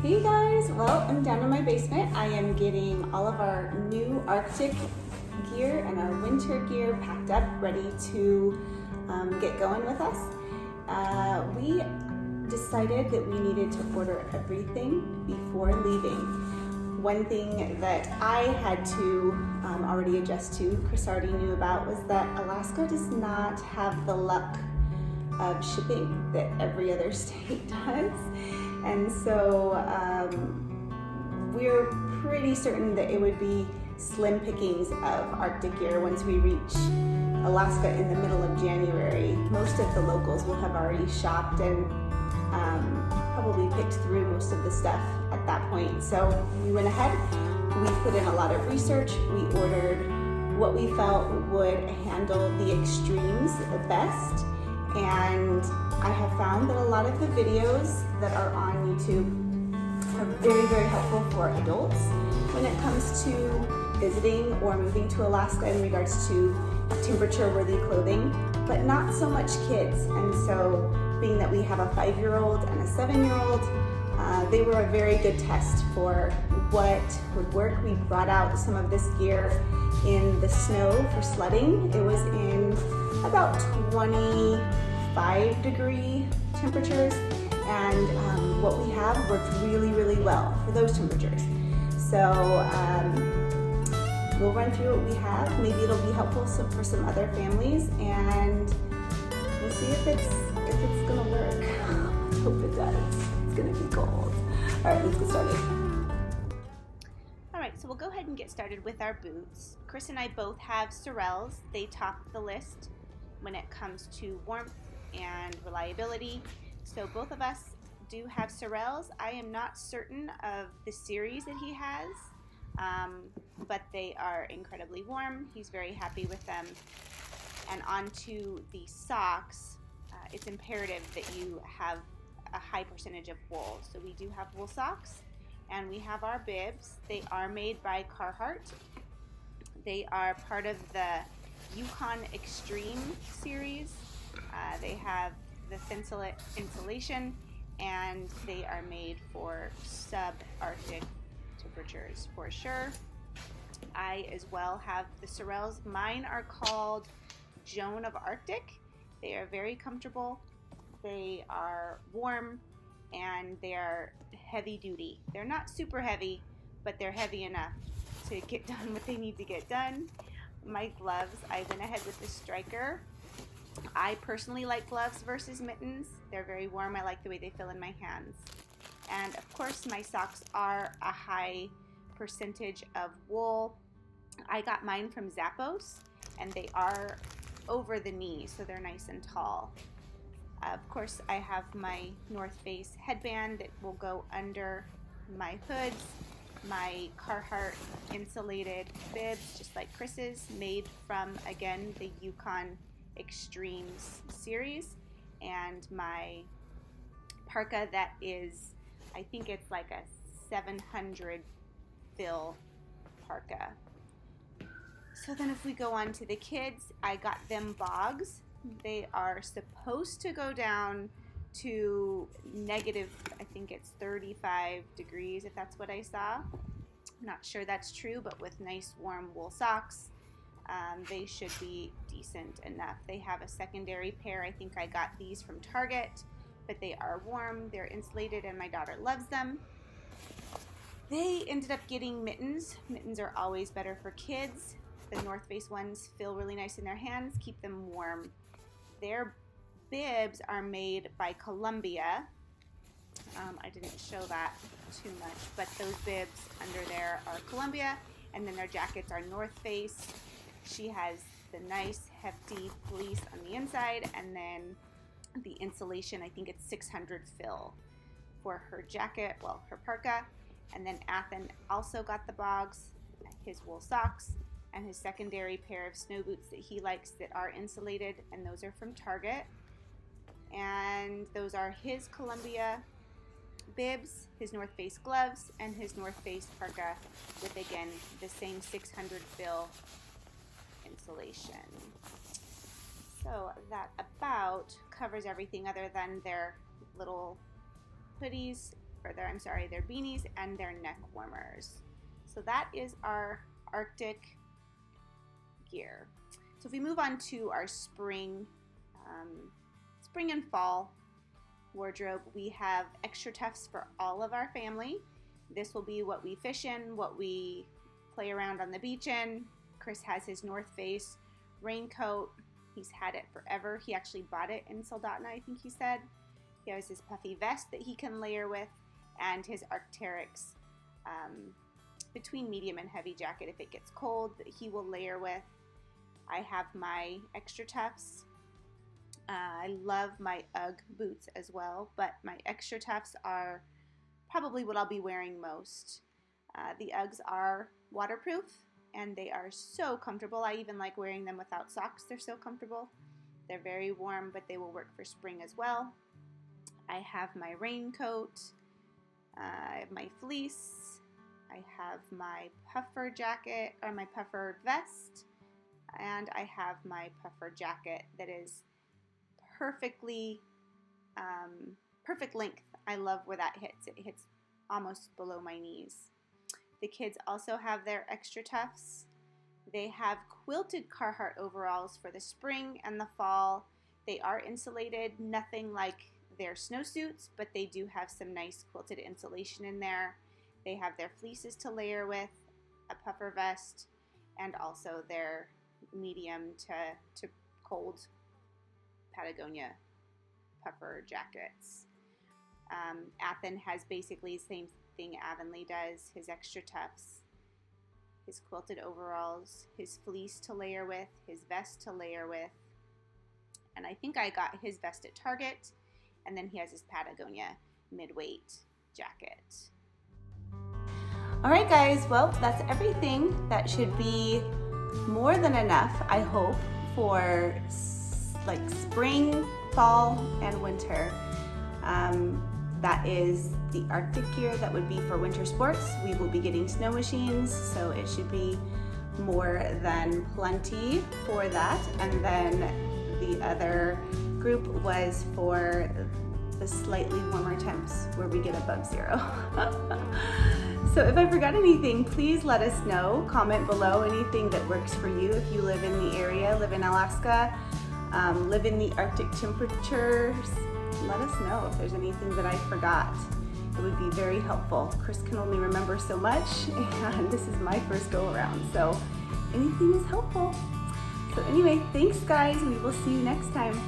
Hey guys, well, I'm down in my basement. I am getting all of our new Arctic gear and our winter gear packed up, ready to get going with us. We decided that we needed to order everything before leaving. One thing that I had to already adjust to, Chris already knew about, was that Alaska does not have the luck of shipping that every other state does. And so we're pretty certain that it would be slim pickings of Arctic gear once we reach Alaska in the middle of January. Most of the locals will have already shopped and probably picked through most of the stuff at that point. So we went ahead, we put in a lot of research, we ordered what we felt would handle the extremes the best. And I have found that a lot of the videos that are on YouTube are very, very helpful for adults when it comes to visiting or moving to Alaska in regards to temperature-worthy clothing, but not so much kids. And so, being that we have a 5-year-old and a 7-year-old, they were a very good test for what would work. We brought out some of this gear in the snow for sledding. It was in about 25-degree temperatures, and what we have worked really, really well for those temperatures. So we'll run through what we have. Maybe it'll be helpful for some other families, and we'll see if it's gonna work. I hope it does. It's gonna be cold. All right, let's get started. Alright, so we'll go ahead and get started with our boots. Chris and I both have Sorels. They top the list when it comes to warmth and reliability. So both of us do have Sorels. I am not certain of the series that he has, but they are incredibly warm. He's very happy with them. And onto the socks, it's imperative that you have a high percentage of wool. So we do have wool socks, and we have our bibs. They are made by Carhartt. They are part of the Yukon Extreme series. They have the thin insulation, and they are made for sub-Arctic temperatures for sure. I as well have the Sorels. Mine are called Joan of Arctic. They are very comfortable. They are warm, and they are heavy duty. They're not super heavy, but they're heavy enough to get done what they need to get done. My gloves, I went ahead with the Striker. I personally like gloves versus mittens. They're very warm. I like the way they feel in my hands. And of course, my socks are a high percentage of wool. I got mine from Zappos, and they are over the knee, so they're nice and tall. Of course, I have my North Face headband that will go under my hoods, my Carhartt insulated bibs, just like Chris's, made from, again, the Yukon Extremes series, and my parka that is, I think it's like a 700 fill parka. So then if we go on to the kids, I got them bogs. They are supposed to go down to negative, I think it's 35 degrees, if that's what I saw. Not sure that's true, but with nice warm wool socks, they should be decent enough. They have a secondary pair. I think I got these from Target, but they are warm, they're insulated, and my daughter loves them. They ended up getting mittens. Mittens are always better for kids. The North Face ones feel really nice in their hands, keep them warm. Their bibs are made by Columbia. I didn't show that too much, but those bibs under there are Columbia, and then their jackets are North Face. She has the nice hefty fleece on the inside, and then the insulation, I think it's 600 fill for her jacket, well, her parka. And then Athen also got the bogs, his wool socks, and his secondary pair of snow boots that he likes that are insulated, and those are from Target. And those are his Columbia bibs, his North Face gloves, and his North Face parka with, again, the same 600 fill insulation. So that about covers everything other than their little hoodies their beanies and their neck warmers. So that is our Arctic gear. So if we move on to our spring and fall wardrobe, we have extra tufts for all of our family. This will be what we fish in, what we play around on the beach in. Chris has his North Face raincoat. He's had it forever. He actually bought it in Soldotna, I think he said. He has his puffy vest that he can layer with, and his Arc'teryx between medium and heavy jacket if it gets cold that he will layer with. I have my extra tufts. I love my UGG boots as well, but my extra tufts are probably what I'll be wearing most. The Uggs are waterproof and they are so comfortable. I even like wearing them without socks. They're so comfortable. They're very warm, but they will work for spring as well. I have my raincoat, I have my fleece, I have my puffer jacket or my puffer vest, and I have my puffer jacket that is perfect length. I love where that hits. It hits almost below my knees. The kids also have their extra tufts. They have quilted Carhartt overalls for the spring and the fall. They are insulated, nothing like their snowsuits, but they do have some nice quilted insulation in there. They have their fleeces to layer with, a puffer vest, and also their medium to cold Patagonia puffer jackets. Athen has basically the same thing Avonlea does, his extra tufts, his quilted overalls, his fleece to layer with, his vest to layer with, and I think I got his vest at Target, and then he has his Patagonia mid-weight jacket. All right, guys, well, that's everything. That should be more than enough, I hope, for like spring, fall, and winter. That is the Arctic gear that would be for winter sports. We will be getting snow machines, so it should be more than plenty for that. And then the other group was for the slightly warmer temps where we get above zero. So if I forgot anything, please let us know. Comment below anything that works for you. If you live in the area, live in Alaska, live in the Arctic temperatures, let us know if there's anything that I forgot. It would be very helpful. Chris can only remember so much, and this is my first go around, so anything is helpful. So anyway, thanks guys. We will see you next time.